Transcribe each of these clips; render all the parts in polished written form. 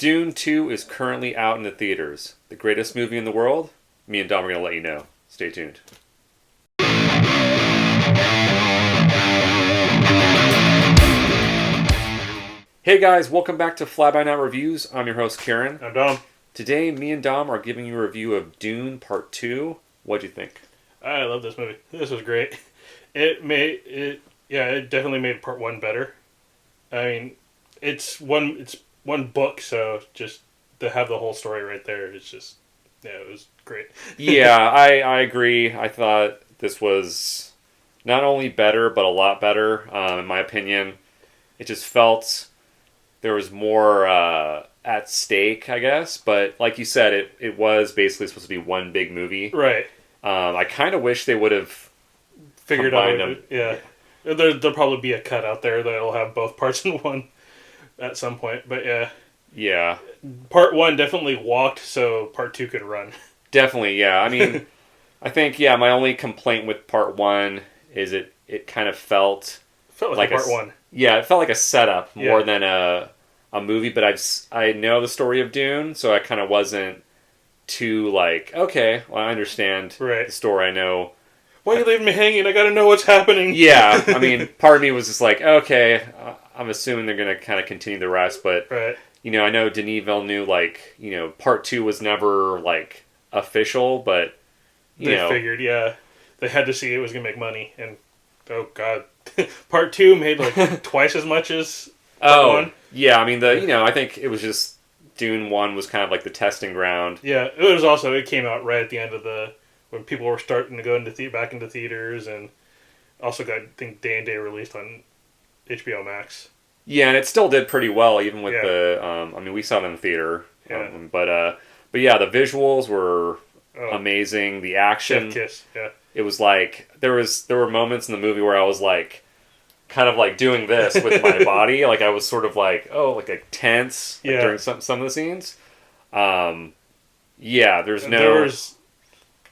Dune 2 is currently out in the theaters. The greatest movie in the world? Me and Dom are going to let you know. Stay tuned. Hey guys, welcome back to Fly By Night Reviews. I'm your host, Kiren. I'm Dom. Today, me and Dom are giving you a review of Dune Part 2. What'd you think? I love this movie. This was great. It definitely made Part 1 better. I mean, it's one book, so just to have the whole story right there, it was great. Yeah, I agree. I thought this was not only better, but a lot better, in my opinion. It just felt there was more at stake, I guess. But like you said, it was basically supposed to be one big movie. Right. I kind of wish they would have figured out them. Yeah. There'll probably be a cut out there that'll have both parts in one at some point. But yeah. Yeah. Part 1 definitely walked so Part 2 could run. Definitely, yeah. I mean, I think, my only complaint with Part 1 is it kind of felt like Part 1. Yeah, it felt like a setup more than a movie, but I know the story of Dune, so I kind of wasn't too like, okay, well, I understand the story, I know. Why are you leaving me hanging? I gotta know what's happening. Yeah, I mean, part of me was just like, okay, I'm assuming they're going to kind of continue the rest, but, I know Denis Villeneuve, Part 2 was never, official, but, they figured, they had to see it was going to make money, and, oh, God. Part 2 made twice as much as Part 1. Yeah, I mean, I think it was just Dune 1 was kind of like the testing ground. Yeah, it came out right at the end of when people were starting to go back into theaters, and also got, I think, day and day released on HBO Max. Yeah, and it still did pretty well, even with we saw it in the theater. Yeah. But yeah, the visuals were amazing. The action. Chef kiss, yeah. It was there were moments in the movie where I was kind of doing this with my body, I was sort of tense during some of the scenes. There was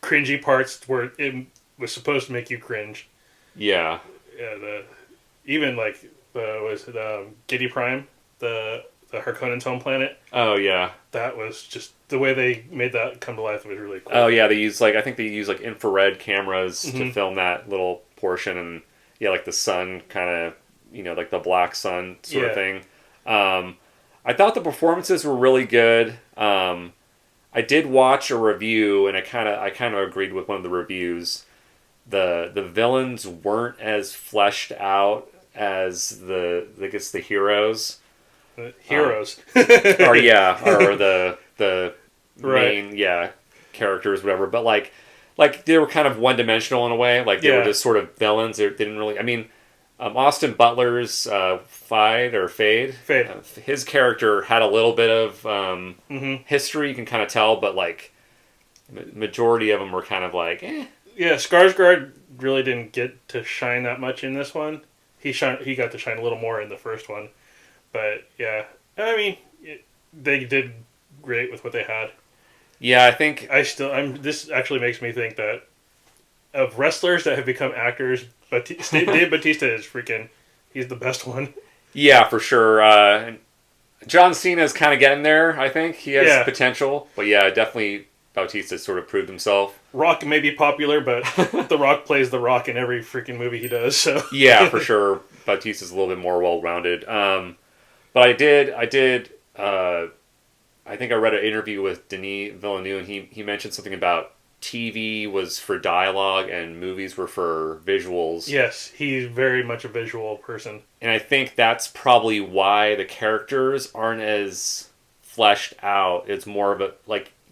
cringy parts where it was supposed to make you cringe. Yeah. Yeah. Giddy Prime, the Harkonnen's home planet. Oh yeah. That was just the way they made that come to life. Was really cool. Oh yeah, they use I think they use infrared cameras to film that little portion, and the sun kind of the black sun sort of thing. I thought the performances were really good. I did watch a review, and I kind of agreed with one of the reviews. The villains weren't as fleshed out as the heroes. Heroes. Or the main characters, whatever. But they were kind of one dimensional in a way. They were just sort of villains. They didn't really. I mean, Austin Butler's Fade. His character had a little bit of history. You can kind of tell, but majority of them were kind of eh. Yeah, Skarsgård really didn't get to shine that much in this one. He got to shine a little more in the first one. But, yeah, I mean, they did great with what they had. Yeah, I think... This actually makes me think that of wrestlers that have become actors, Dave Bautista is he's the best one. Yeah, for sure. John Cena's kind of getting there, I think. He has potential. But yeah, definitely Bautista sort of proved himself. Rock may be popular, but The Rock plays The Rock in every freaking movie he does, so... Yeah, for sure. Bautista's a little bit more well-rounded. But I think I read an interview with Denis Villeneuve, and he mentioned something about TV was for dialogue and movies were for visuals. Yes, he's very much a visual person. And I think that's probably why the characters aren't as fleshed out. It's more of a,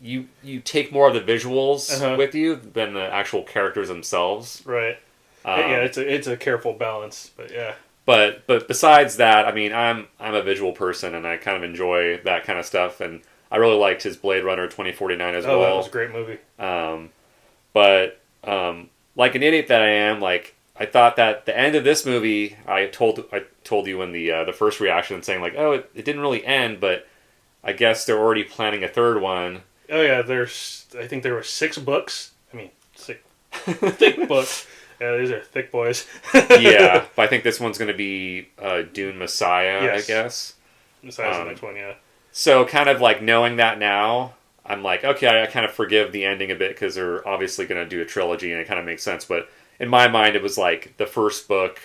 you take more of the visuals with you than the actual characters themselves. Right. It's a careful balance, but yeah. But besides that, I mean, I'm a visual person, and I kind of enjoy that kind of stuff, and I really liked his Blade Runner 2049 as well. Oh, that was a great movie. But like an idiot that I am, I thought that the end of this movie, I told you in the first reaction, saying it didn't really end, but I guess they're already planning a third one. Oh yeah, I think there were 6 books. I mean, thick books. Yeah, these are thick boys. Yeah, but I think this one's going to be Dune Messiah, yes. I guess. Messiah's the next one, yeah. So kind of like knowing that now, I'm like, okay, I kind of forgive the ending a bit because they're obviously going to do a trilogy and it kind of makes sense. But in my mind, it was like the first book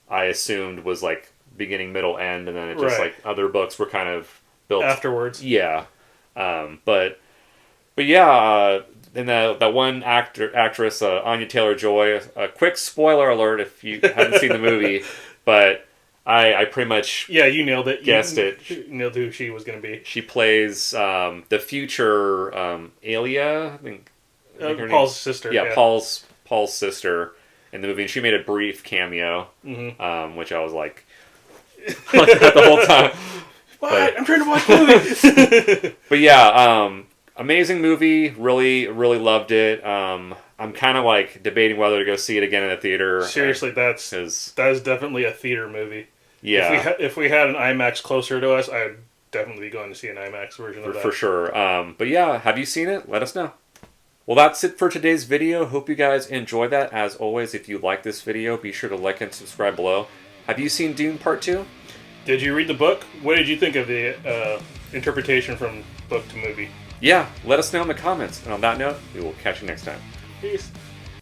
I assumed was like beginning, middle, end, and then it just like other books were kind of built afterwards. Yeah. But yeah, and that one actress, Anya Taylor-Joy. A quick spoiler alert if you haven't seen the movie, but I pretty much you nailed it. Guessed it. Nailed who she was going to be. She plays the future Alia, I think Paul's sister. Yeah, Paul's sister in the movie, and she made a brief cameo, which I was like the whole time. What? I'm trying to watch the movie. But yeah, amazing movie. Really, really loved it. I'm kind of like debating whether to go see it again in the theater. Seriously, that is definitely a theater movie. Yeah. If we had an IMAX closer to us, I'd definitely be going to see an IMAX version of that. For sure. But yeah, have you seen it? Let us know. Well, that's it for today's video. Hope you guys enjoyed that. As always, if you like this video, be sure to like and subscribe below. Have you seen Dune Part 2? Did you read the book? What did you think of the interpretation from book to movie? Yeah, let us know in the comments. And on that note, we will catch you next time. Peace.